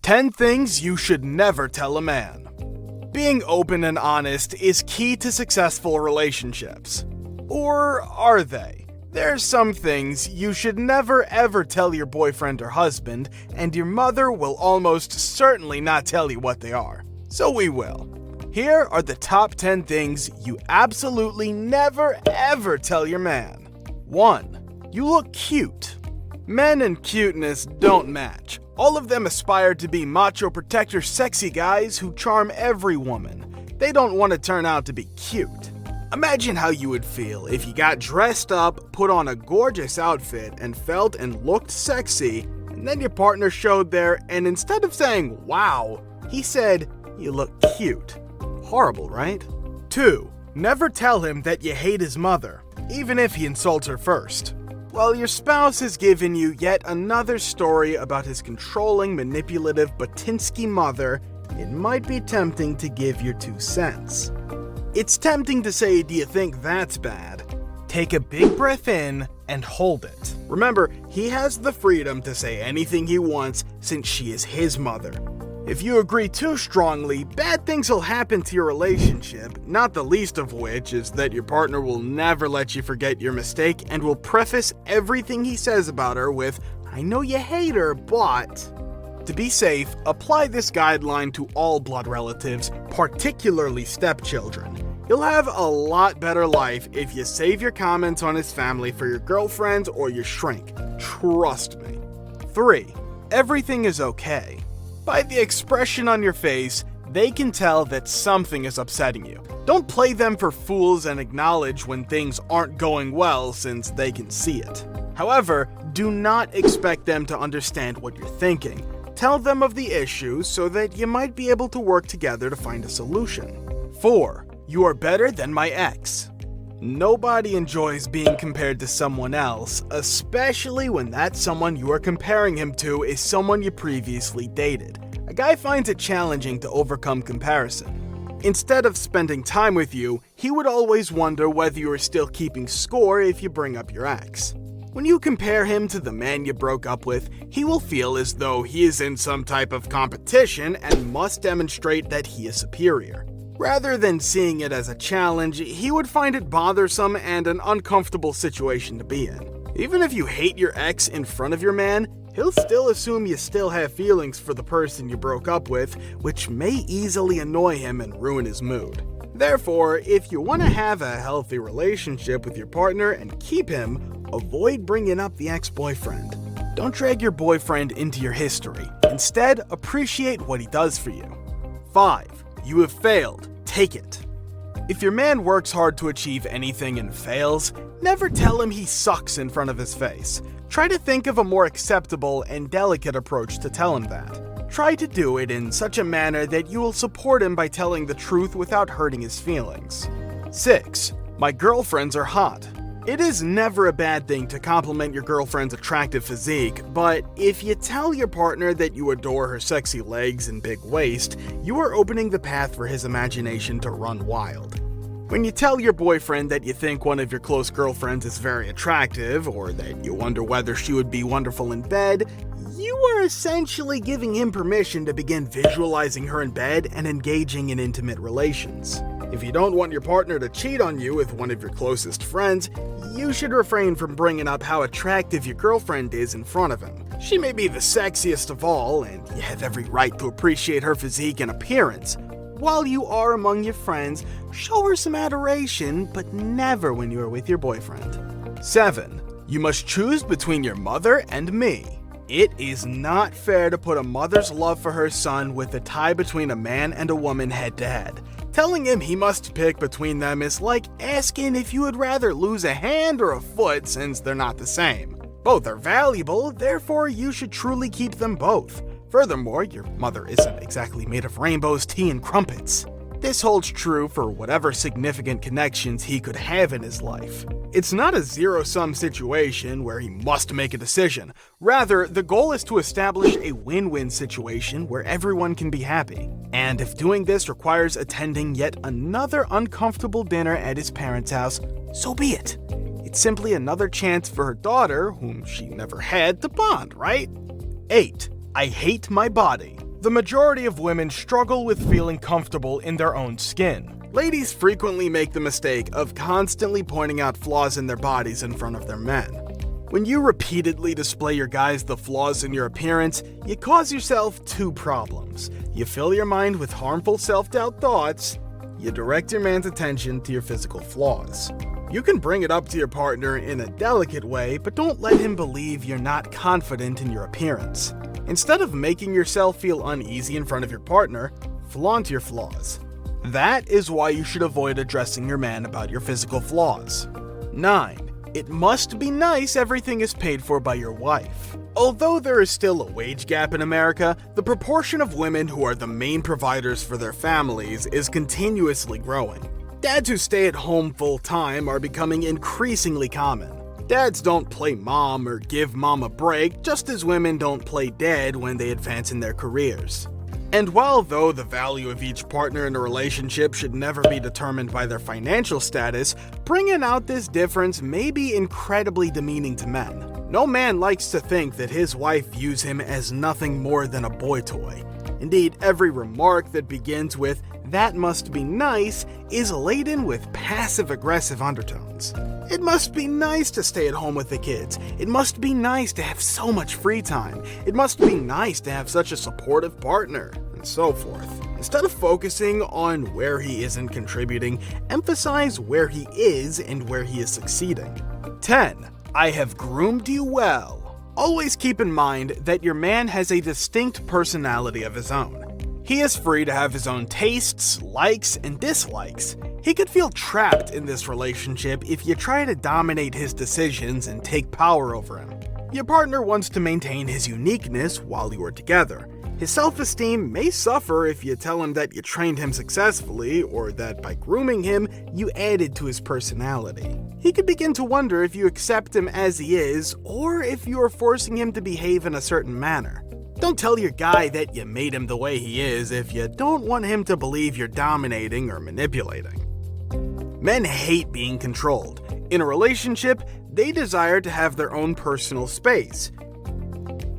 10 things you should never tell a man. Being open and honest is key to successful relationships. Or are they? There's some things you should never ever tell your boyfriend or husband, and your mother will almost certainly not tell you what they are. So we will. Here are the top 10 things you absolutely never ever tell your man. 1. You look cute. Men and cuteness don't match. All of them aspire to be macho protector sexy guys who charm every woman. They don't want to turn out to be cute. Imagine how you would feel if you got dressed up, put on a gorgeous outfit, and felt and looked sexy, and then your partner showed there, and instead of saying, "Wow," he said, "You look cute." Horrible, right? 2. Never tell him that you hate his mother, even if he insults her first. While your spouse has given you yet another story about his controlling, manipulative Batinsky mother, it might be tempting to give your 2 cents. It's tempting to say, "Do you think that's bad?" Take a big breath in and hold it. Remember, he has the freedom to say anything he wants since she is his mother. If you agree too strongly, bad things will happen to your relationship, not the least of which is that your partner will never let you forget your mistake and will preface everything he says about her with, "I know you hate her, but..." To be safe, apply this guideline to all blood relatives, particularly stepchildren. You'll have a lot better life if you save your comments on his family for your girlfriends or your shrink. Trust me. 3. Everything is okay. By the expression on your face, they can tell that something is upsetting you. Don't play them for fools and acknowledge when things aren't going well since they can see it. However, do not expect them to understand what you're thinking. Tell them of the issue so that you might be able to work together to find a solution. 4. You are better than my ex. Nobody enjoys being compared to someone else, especially when that someone you are comparing him to is someone you previously dated. A guy finds it challenging to overcome comparison. Instead of spending time with you, he would always wonder whether you are still keeping score if you bring up your ex. When you compare him to the man you broke up with, he will feel as though he is in some type of competition and must demonstrate that he is superior. Rather than seeing it as a challenge, he would find it bothersome and an uncomfortable situation to be in. Even if you hate your ex in front of your man, he'll still assume you still have feelings for the person you broke up with, which may easily annoy him and ruin his mood. Therefore, if you want to have a healthy relationship with your partner and keep him, avoid bringing up the ex-boyfriend. Don't drag your boyfriend into your history. Instead, appreciate what he does for you. 5. You have failed. Take it. If your man works hard to achieve anything and fails, never tell him he sucks in front of his face. Try to think of a more acceptable and delicate approach to tell him that. Try to do it in such a manner that you will support him by telling the truth without hurting his feelings. 6. My girlfriends are hot. It is never a bad thing to compliment your girlfriend's attractive physique, but if you tell your partner that you adore her sexy legs and big waist, you are opening the path for his imagination to run wild. When you tell your boyfriend that you think one of your close girlfriends is very attractive, or that you wonder whether she would be wonderful in bed, you are essentially giving him permission to begin visualizing her in bed and engaging in intimate relations. If you don't want your partner to cheat on you with one of your closest friends, you should refrain from bringing up how attractive your girlfriend is in front of him. She may be the sexiest of all, and you have every right to appreciate her physique and appearance. While you are among your friends, show her some adoration, but never when you are with your boyfriend. 7. You must choose between your mother and me. It is not fair to put a mother's love for her son with the tie between a man and a woman head to head. Telling him he must pick between them is like asking if you would rather lose a hand or a foot since they're not the same. Both are valuable, therefore you should truly keep them both. Furthermore, your mother isn't exactly made of rainbows, tea, and crumpets. This holds true for whatever significant connections he could have in his life. It's not a zero-sum situation where he must make a decision. Rather, the goal is to establish a win-win situation where everyone can be happy. And if doing this requires attending yet another uncomfortable dinner at his parents' house, so be it. It's simply another chance for her daughter, whom she never had, to bond, right? 8. I hate my body. The The majority of women struggle with feeling comfortable in their own skin. Ladies frequently make the mistake of constantly pointing out flaws in their bodies in front of their men. When you repeatedly display your guys the flaws in your appearance, you cause yourself two problems. You fill your mind with harmful self-doubt thoughts, you direct your man's attention to your physical flaws. You can bring it up to your partner in a delicate way, but don't let him believe you're not confident in your appearance. Instead of making yourself feel uneasy in front of your partner, flaunt your flaws. That is why you should avoid addressing your man about your physical flaws. 9. It must be nice everything is paid for by your wife. Although there is still a wage gap in America, the proportion of women who are the main providers for their families is continuously growing. Dads who stay at home full-time are becoming increasingly common. Dads don't play mom or give mom a break, just as women don't play dad when they advance in their careers. And while though the value of each partner in a relationship should never be determined by their financial status, bringing out this difference may be incredibly demeaning to men. No man likes to think that his wife views him as nothing more than a boy toy. Indeed, every remark that begins with, "that must be nice," is laden with passive-aggressive undertones. It must be nice to stay at home with the kids. It must be nice to have so much free time. It must be nice to have such a supportive partner, and so forth. Instead of focusing on where he isn't contributing, emphasize where he is and where he is succeeding. 10. I have groomed you well. Always keep in mind that your man has a distinct personality of his own. He is free to have his own tastes, likes, and dislikes. He could feel trapped in this relationship if you try to dominate his decisions and take power over him. Your partner wants to maintain his uniqueness while you are together. His self-esteem may suffer if you tell him that you trained him successfully or that by grooming him, you added to his personality. He could begin to wonder if you accept him as he is or if you are forcing him to behave in a certain manner. Don't tell your guy that you made him the way he is if you don't want him to believe you're dominating or manipulating. Men hate being controlled. In a relationship, they desire to have their own personal space.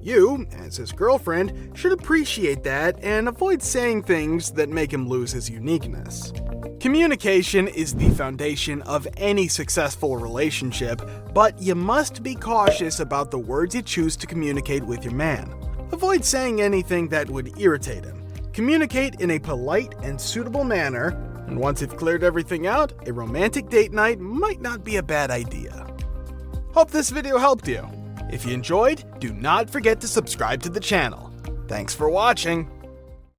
You, as his girlfriend, should appreciate that and avoid saying things that make him lose his uniqueness. Communication is the foundation of any successful relationship, but you must be cautious about the words you choose to communicate with your man. Avoid saying anything that would irritate him. Communicate in a polite and suitable manner, and once you've cleared everything out, a romantic date night might not be a bad idea. Hope this video helped you. If you enjoyed, do not forget to subscribe to the channel. Thanks for watching.